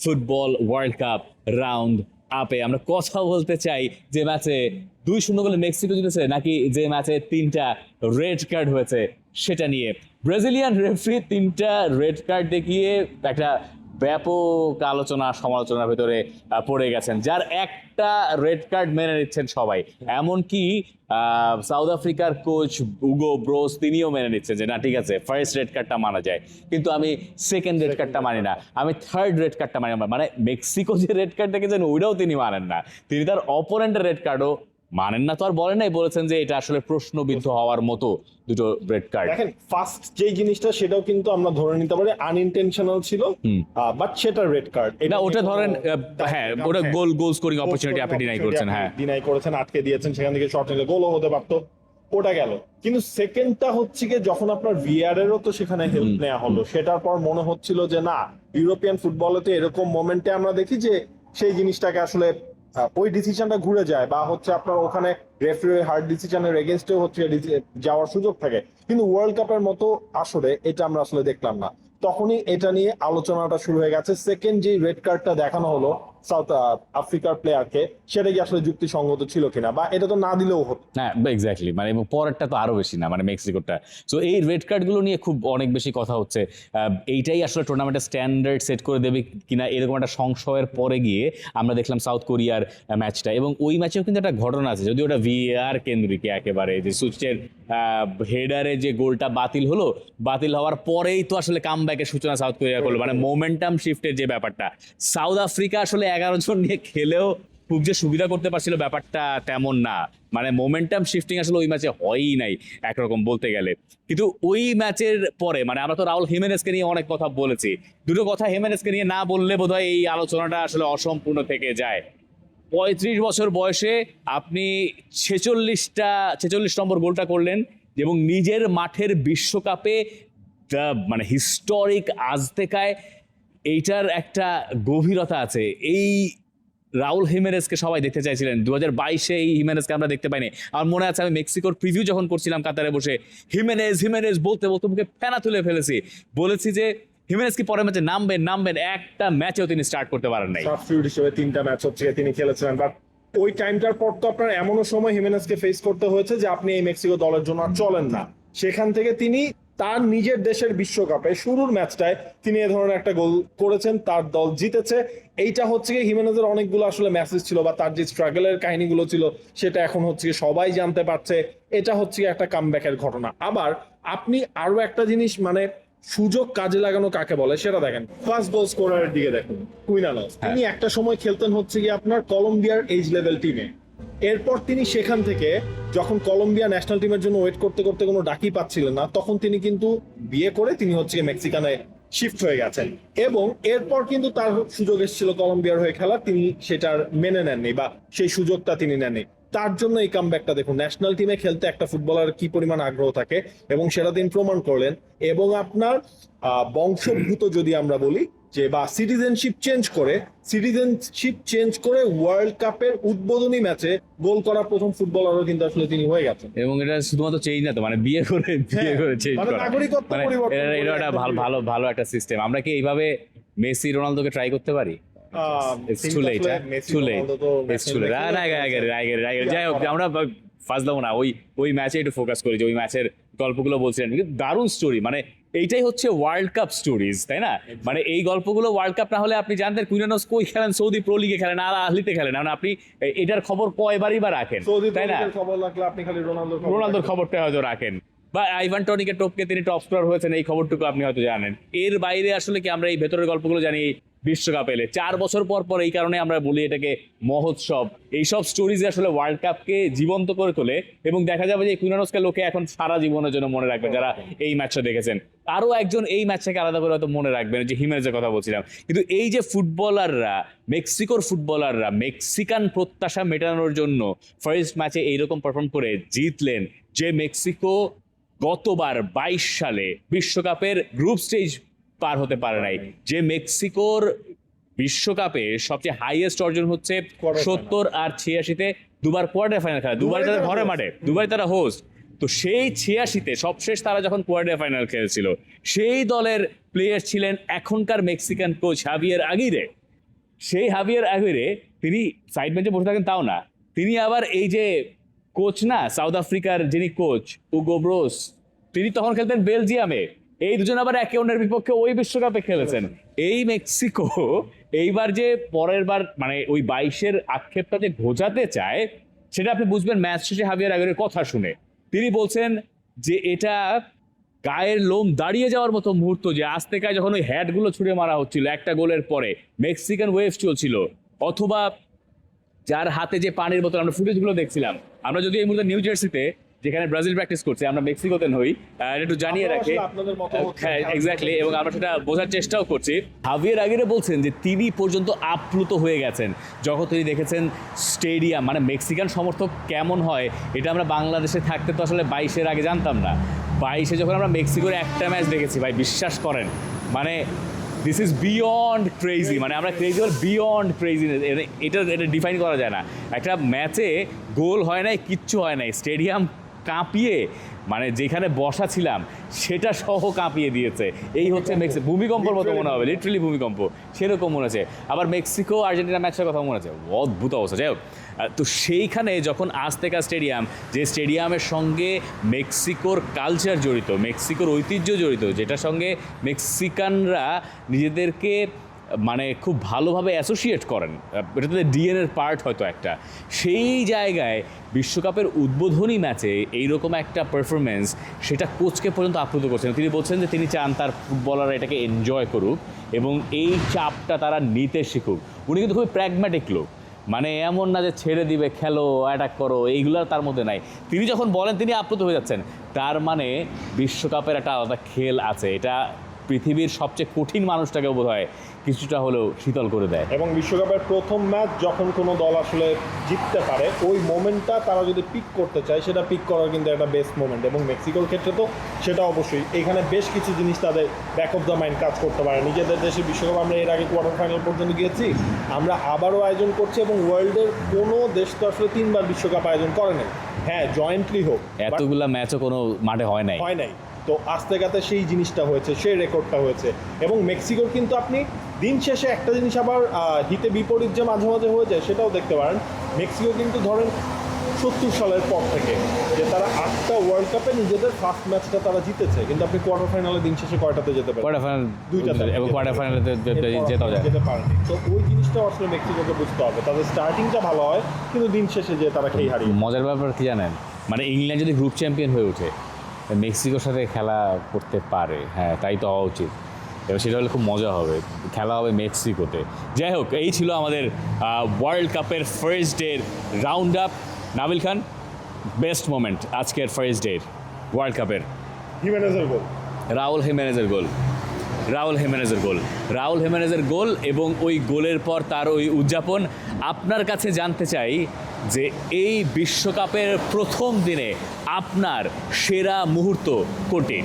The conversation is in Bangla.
ফুটবল ওয়ার্ল্ড কাপ রাউন্ড আপে আমরা কথা বলতে চাই যে ম্যাচে 2-0 গোলে মেক্সিকো জিতেছে নাকি যে ম্যাচে 3টা রেড কার্ড হয়েছে সেটা নিয়ে। ব্রাজিলিয়ান রেফারি 3টা রেড কার্ড দেখিয়ে একটা ব্যাপক আলোচনা সমালোচনার ভেতরে পড়ে গেছেন, যার একটা রেড কার্ড মেনে নিচ্ছেন সবাই, এমনকি সাউথ আফ্রিকার কোচ উগো ব্রোস তিনিও মেনে নিচ্ছেন যে না ঠিক আছে ফার্স্ট রেড কার্ডটা মানা যায়, কিন্তু আমি সেকেন্ড রেড কার্ডটা মানি না, আমি থার্ড রেড কার্ডটা মানি না। মানে মেক্সিকো যে রেড কার্ড দেখেছেন ওইটাও তিনি মানেন না, তিনি তার অপোনেন্টের রেড কার্ডও মানেন না। তো আর বলেন নাই, বলেছেন যে এটা আসলে প্রশ্নবিদ্ধ হওয়ার মতো দুটো রেড কার্ড। দেখেন ফার্স্ট যেই জিনিসটা সেটাও কিন্তু আমরা ধরে নিতে পারি আনইনটেনশনাল ছিল, বাট সেটা রেড কার্ড। এটা ওটা ধরেন হ্যাঁ ওটা গোল স্কোরিং অপরচুনিটি আপনি ডিনাই করেছেন, হ্যাঁ ডিনাই করেছেন, আটকে দিয়েছেন, সেখান থেকে শর্ট নিলে গোলও হতে পারতো, ওটা গেল। কিন্তু সেকেন্ডটা হচ্ছে কি যখন আপনার ভিআর এরও তো সেখানে হেল্প নেওয়া হলো, সেটার পর মনে হচ্ছিল যে না ইউরোপিয়ান ফুটবলে তো এরকম মোমেন্টে আমরা দেখি যে সেই জিনিসটাকে আসলে ওই ডিসিশনটা ঘুরে যায়, বা হচ্ছে আপনার ওখানে রেফারি হার্ড ডিসিশনের এগেনস্টেও হচ্ছে যাওয়ার সুযোগ থাকে। কিন্তু ওয়ার্ল্ড কাপের মতো আসলে এটা আমরা আসলে দেখলাম না, তখনই এটা নিয়ে আলোচনাটা শুরু হয়ে গেছে। সেকেন্ড যে রেড কার্ডটা দেখানো হলো সাউথ আফ্রিকার প্লেয়ারকে, সেটা কি আসলে যুক্তিসঙ্গত ছিল কিনা, বা এটা তো না দিলেও হতো। হ্যাঁ এক্স্যাক্টলি, মানে পরেরটা তো আরো বেশি না, মানে মেক্সিকোটা। সো এই রেড কার্ডগুলো নিয়ে খুব অনেক বেশি কথা হচ্ছে, এইটাই আসলে টুর্নামেন্টের স্ট্যান্ডার্ড সেট করে দেবে কিনা এরকম একটা সংশয়ের পরে গিয়ে আমরা দেখলাম সাউথ কোরিয়ার ম্যাচটা, এবং ওই ম্যাচেও কিন্তু একটা ঘটনা আছে, যদিও ওটা ভিএআর কেন্দ্রিক একেবারে, যে সুচের হেডারে যে গোলটা বাতিল হওয়ার পরেই তো আসলে কামব্যাকের সূচনা সাউথ কোরিয়া করলো, মানে মোমেন্টাম শিফটের যে ব্যাপারটা। সাউথ আফ্রিকা আসলে 11 জন নিয়ে খেলেও খুব যে সুবিধা করতে পারছিল ব্যাপারটা তেমন না, মানে মোমেন্টাম শিফটিং আসলে ওই ম্যাচে হয়ই নাই একরকম বলতে গেলে। কিন্তু ওই ম্যাচের পরে মানে আমরা তো রাউল হিমেনেজকে নিয়ে অনেক কথা বলেছি, দুটো কথা হিমেনেজকে নিয়ে না বললে বোধহয় এই আলোচনাটা আসলে অসম্পূর্ণ থেকে যায়। 35 বছর বয়সে আপনি 46 নম্বর গোলটা করলেন, এবং নিজের মাঠের বিশ্বকাপে মানে হিস্টোরিক আজতেকায় এইটার একটা গভীরতা আছে। এই রাউল হিমেনেজকে সবাই দেখতে চাইছিলেন, 2022-এ এই হিমেনেজকে আমরা দেখতে পাইনি। আমার মনে আছে আমি মেক্সিকোর প্রিভিউ যখন করছিলাম কাতারে বসে, হিমেনেজ বলতে মুখে ফেনা তুলে ফেলেছি, বলেছি যে হিমেনেজ কি পরের ম্যাচে নামবেন, একটা ম্যাচেও তিনি স্টার্ট করতে পারেন নাই। সাবস্টিটিউট হিসেবে 3টা ম্যাচ হচ্ছে তিনি খেলেছিলেন, বাট ওই টাইমটার পর তো আপনার এমনও সময় হিমেনেজকে ফেস করতে হয়েছে যে আপনি এই মেক্সিকো দলের জন্য আর চলেন না। সেখান থেকে তিনি তার নিজের দেশের বিশ্বকাপে শুরুর ম্যাচটায় তিনি এ ধরনের একটা গোল করেছেন, তার দল জিতেছে। এইটা হচ্ছে কি হিমেনেজের অনেকগুলো আসলে মেসেজ ছিল, বা তার যে স্ট্রাগলের কাহিনীগুলো ছিল সেটা এখন হচ্ছে কি সবাই জানতে পারছে। এটা হচ্ছে কি একটা কামব্যাকের ঘটনা। আবার আপনি আরো একটা জিনিস, মানে সুযোগ কাজে লাগানো কাকে বলে সেটা দেখেন। ফার্স্ট গোল স্কোরারের দিকে দেখুন, কুইনালস, তিনি একটা সময় খেলতেন হচ্ছে কি আপনার কলম্বিয়ার এজ লেভেল টিমে। এরপর তিনি সেখান থেকে যখন কলম্বিয়া ন্যাশনাল টিমের জন্য ওয়েট করতে করতে কোনো ডাকি পাচ্ছিলেন না, তখন তিনি কিন্তু বিয়ে করে তিনি হচ্ছে মেক্সিকানে শিফট হয়ে গেছেন, এবং এরপর কিন্তু তার সুযোগ এসেছিল কলম্বিয়ার হয়ে খেলা, তিনি সেটার মেনে নেননি, বা সেই সুযোগটা তিনি নেননি। তার জন্য এই কামব্যাকটা দেখুন, ন্যাশনাল টিমে খেলতে একটা ফুটবলার কি পরিমাণ আগ্রহ থাকে, এবং সেটা তিনি প্রমাণ করলেন। এবং আপনার বংশোদ্ভূত যদি আমরা বলি যে, বা সিটিজেনশিপ চেঞ্জ করে ওয়ার্ল্ড কাপের উদ্বোধনী ম্যাচে গোল করা প্রথম ফুটবলারও কিন্তু আসলে তিনি হয়ে গেছেন। এবং এটা শুধুমাত্র চেঞ্জ না তো, মানে বিয়ে করে চেঞ্জ মানে করা, নাগরিকত্ব মানে পরিবর্তন এটা একটা ভালো একটা সিস্টেম। আমরা কি এইভাবে মেসি রোনালদোকে ট্রাই করতে পারি? যাই হোক, আমরা ফাজলাম না, ওই ম্যাচে একটু ফোকাস করি, যে ওই ম্যাচের গল্পগুলো বলছিলেন, দারুণ স্টোরি। মানে এইটাই হচ্ছে ওয়ার্ল্ড কাপ স্টোরিজ, তাই না? মানে এই গল্পগুলো ওয়ার্ল্ড কাপ না হলে আপনি জানতেন কুইনানোস কই খেলেন, সৌদি প্রো লিগে খেলেন, আর আহলিতে খেলেন, মানে আপনি এটার খবর কয়বারই বা রাখেন, তাই না? খবর লাগলে আপনি খালি রোনালদোর খবরটা হয়তো রাখেন, বা আইভান টনিকে টপকে তিনি টপ স্কোরার হয়েছেন, এই খবরটুকু আপনি হয়তো জানেন। এর বাইরে আসলে কি আমরা এই ভেতরের গল্পগুলো জানি বিশ্বকাপ এলে 4 বছর পর, এই কারণে আমরা বলি এটাকে মহোৎসব। এইসব স্টোরিজ আসলে ওয়ার্ল্ড কাপকে জীবন্ত করে তোলে, এবং দেখা যাবে যে কুইনানোসকে লোকে এখন সারা জীবনের জন্য মনে রাখবে যারা এই ম্যাচটা দেখেছেন। আরো একজন এই ম্যাচটাকে আলাদা করে হয়তো মনে রাখবেন, যে হিমেনেজের কথা বলছিলাম। কিন্তু এই যে মেক্সিকোর ফুটবলাররা মেক্সিকান প্রত্যাশা মেটানোর জন্য ফার্স্ট ম্যাচে এইরকম পারফর্ম করে জিতলেন, যে মেক্সিকো গতবার 22 সালে বিশ্বকাপের গ্রুপ স্টেজ পার হতে পারে নাই, যে মেক্সিকোর বিশ্বকাপে সবচেয়ে হাইয়েস্ট অর্জন হচ্ছে 70 আর 86-তে দুবার কোয়ার্টার ফাইনাল খেলা, দুবার তারা ঘরে মাঠে, দুবার তারা হোস্ট। তো সেই 86-তে সবশেষ তারা যখন কোয়ার্টার ফাইনাল খেলেছিল, সেই দলের প্লেয়ার ছিলেন এখনকার মেক্সিকান কোচ হাভিয়ের আগিরে। সেই হাভিয়ার আগুয়েরে তিনি সাইড বেঞ্চে বসে থাকেন তাও না, তিনি আবার এই যে কোচ না সাউথ আফ্রিকার যিনি কোচ উগো ব্রোস, তিনি তখন খেলতেন বেলজিয়ামে। এই দুজন আবার একে অন্যের বিপক্ষে ওই বিশ্বকাপে খেলেছেন। এই মেক্সিকো এইবার যে পরের বার মানে ওই 22-এর আক্ষেপটা যে ঘোচাতে চায়, সেটা আপনি বুঝবেন ম্যাচ শেষে হাভিয়ার আগুয়েরের কথা শুনে। তিনি বলছেন যে এটা গায়ের লোম দাঁড়িয়ে যাওয়ার মতো মুহূর্ত, যে আজতেকায় যখন ওই হ্যাটগুলো ছুড়ে মারা হচ্ছিল একটা গোলের পরে, মেক্সিকান ওয়েভ চলছিল, অথবা যার হাতে যে পানির বোতল, আমরা ফুটেজগুলো দেখছিলাম। আমরা যদি এই মুহূর্তে নিউ জার্সিতে যেখানে ব্রাজিল প্র্যাকটিস করছে, আমরা মেক্সিকোতে নই, এটা একটু জানিয়ে রাখি। হ্যাঁ এক্স্যাক্টলি, এবং আমরা সেটা বোঝার চেষ্টাও করছি। হাভিয়ার আগুয়েরে বলছেন যে তিনি পর্যন্ত আপ্লুত হয়ে গেছেন যখন তিনি দেখেছেন স্টেডিয়াম, মানে মেক্সিকান সমর্থক কেমন হয় এটা আমরা বাংলাদেশে থাকতে তো আসলে 22-এর আগে জানতাম না। 22-এ যখন আমরা মেক্সিকোর একটা ম্যাচ দেখেছি ভাই, বিশ্বাস করেন মানে দিস ইজ বিয়ন্ড ক্রেজি, মানে আমরা ক্রেজি বল বিয়ন্ড ক্রেজি, এটা ডিফাইন করা যায় না। একটা ম্যাচে গোল হয় নাই, কিচ্ছু হয় নাই, স্টেডিয়াম কাঁপিয়ে মানে যেখানে বসা ছিলাম সেটা সহ কাঁপিয়ে দিয়েছে। এই হচ্ছে মেক্সিকো, ভূমিকম্পর মতো মনে হবে, লিটারালি ভূমিকম্প সেরকম মনে হচ্ছে। আবার মেক্সিকো আর্জেন্টিনা ম্যাচের কথা মনে আছে, অদ্ভুত অবস্থা। যাই হোক, তো সেইখানে যখন আজতেকা স্টেডিয়াম, যে স্টেডিয়ামের সঙ্গে মেক্সিকোর কালচার জড়িত, মেক্সিকোর ঐতিহ্য জড়িত, যেটার সঙ্গে মেক্সিকানরা নিজেদেরকে মানে খুব ভালোভাবে অ্যাসোসিয়েট করেন, এটা তাদের ডিএনএর পার্ট হয়তো একটা, সেই জায়গায় বিশ্বকাপের উদ্বোধনী ম্যাচে এইরকম একটা পারফরমেন্স, সেটা কোচকে পর্যন্ত আপ্লুত করছেন। তিনি বলছেন যে তিনি চান তার ফুটবলাররা এটাকে এনজয় করুক এবং এই চাপটা তারা নিতে শিখুক। উনি কিন্তু খুবই প্র্যাগম্যাটিক লোক, মানে এমন না যে ছেড়ে দিবে, খেলো, অ্যাটাক করো, এইগুলো তার মধ্যে নাই। তিনি যখন বলেন তিনি আপ্লুত হয়ে যাচ্ছেন, তার মানে বিশ্বকাপের একটা আলাদা খেল আছে। এটা পৃথিবীর সবচেয়ে কঠিন মানুষটাকেও বোধ হয় কিছুটা হলেও শীতল করে দেয়। এবং বিশ্বকাপের প্রথম ম্যাচ যখন কোনো দল আসলে জিততে পারে, ওই মোমেন্টটা তারা যদি পিক করতে চায়, সেটা পিক করার কিন্তু একটা বেস্ট মোমেন্ট। এবং মেক্সিকোর ক্ষেত্রে তো সেটা অবশ্যই, এখানে বেশ কিছু জিনিস তাদের ব্যাক অফ দ্য মাইন্ড কাজ করতে পারে। নিজেদের দেশের বিশ্বকাপ আমরা এর আগে কোয়ার্টার ফাইনাল পর্যন্ত গিয়েছি, আমরা আবারও আয়োজন করছি, এবং ওয়ার্ল্ডের কোনো দেশ তো আসলে 3বার বিশ্বকাপ আয়োজন করে নাই, হ্যাঁ জয়েন্টলি হোক, এতগুলা ম্যাচও কোনো মাঠে হয় নাই। তো আস্তেকাতে সেই জিনিসটা হয়েছে, সেই রেকর্ডটা হয়েছে। এবং মেক্সিকোর কিন্তু আপনি দিন শেষে একটা জিনিস আবার হিতে বিপরীত যে মাঝে মাঝে হয়ে যায় সেটাও দেখতে পারেন। মেক্সিকো কিন্তু ধরেন 70 সালের পর থেকে যে তারা 8টা ওয়ার্ল্ড কাপে নিজেদের ফার্স্ট ম্যাচটা তারা জিতেছে, কিন্তু আপনি কোয়ার্টার ফাইনালে দিন শেষে কয়টাতে যেতে পারেন? কোয়ার্টার ফাইনাল 2টাতে, এবং কোয়ার্টার ফাইনালে যেতে পারেনি। তো ওই জিনিসটা আসলে মেক্সিকোকে বুঝতে হবে, তাদের স্টার্টিংটা ভালো হয় কিন্তু দিন শেষে যে তারা খেই হারিয়ে। মজার ব্যাপার কি জানেন, মানে ইংল্যান্ড যদি গ্রুপ চ্যাম্পিয়ন হয়ে ওঠে, মেক্সিকোর সাথে খেলা করতে পারে, হ্যাঁ তাই তো হওয়া উচিত, এবং সেটা হলে খুব মজা হবে, খেলা হবে মেক্সিকোতে। যাই হোক, এই ছিল আমাদের ওয়ার্ল্ড কাপের ফার্স্ট ডের রাউন্ড আপ। নাবিল খান, বেস্ট মোমেন্ট আজকের ফার্স্ট ডের ওয়ার্ল্ড কাপের? হিমেনেজের গোল, রাউল হিমেনেজের গোল, এবং ওই গোলের পর তার ওই উদযাপন। আপনার কাছে জানতে চাই যে এই বিশ্বকাপের প্রথম দিনে আপনার সেরা মুহূর্ত কোনটি?